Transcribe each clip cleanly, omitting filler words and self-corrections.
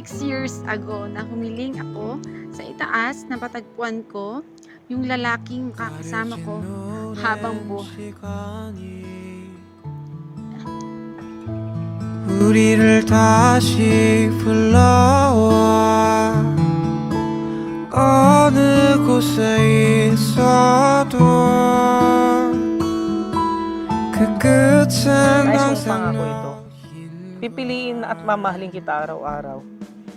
6 years ago na humiling ako sa itaas na patagpuan ko yung lalaking makakasama ko habang buhay. 우리를 다시 불러와 어느 곳에 있어도 그 끝은 Nais kong 항상 pangako ito. Pipiliin at mamahalin kita araw-araw.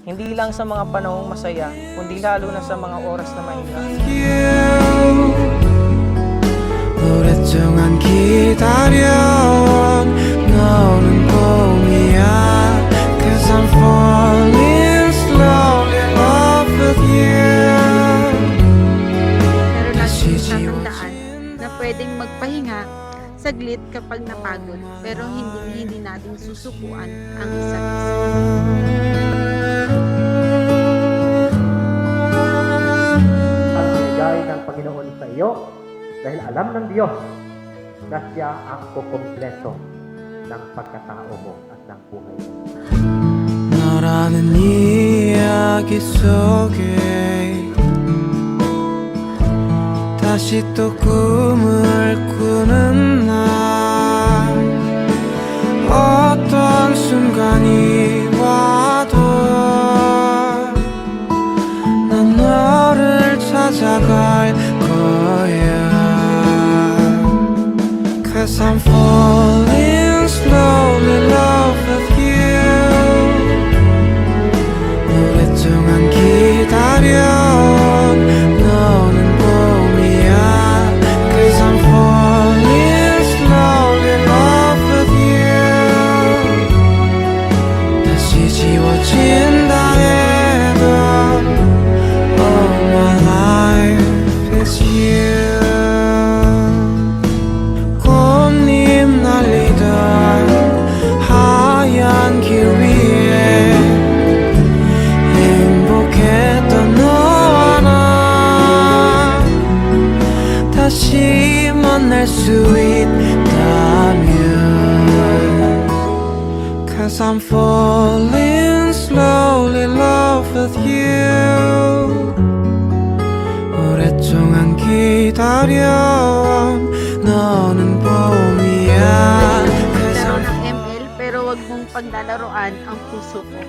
Hindi lang sa mga panahong masaya, kundi lalo na sa mga oras na mahirap. you 오랫동안 기다려온 너는 봄이야 Cause I'm falling slowly in love with you Pero lagi tatandaan na pwedeng magpahinga saglit kapag napagod, pero hindi natin susukuan ang isa't isa. Ang binigay ng Panginoon sa iyo dahil alam ng Diyos na siya ang kukumpleto ng pagkatao mo at ng buhay mo. 너라는 이야기 속에 다시 또 꿈을 꾸는 날 어떤 순간이 와도 난 너를 찾아갈 거야 Cause I'm falling slowly in love with you 오랫동안 기다려온 너는 봄이야 Cause I'm falling slowly in love with you 다시 지워진다 해도 All my life is you 꽃잎 날리던 하얀 길 위에 행복했던 너와 나 다시 만날 수 있다면 Cause I'm falling slowly in love with you 오랫동안 기다려온 너는 봄이야 Cause Maglaro I'm ng ML pero wag mong paglalaroan ang puso ko.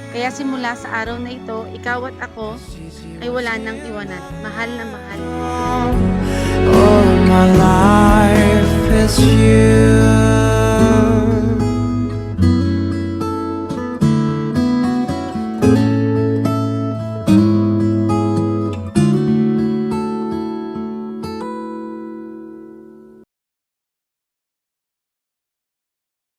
Kaya simula sa araw na ito, ikaw at ako ay wala nang iwanan. Mahal na mahal. All my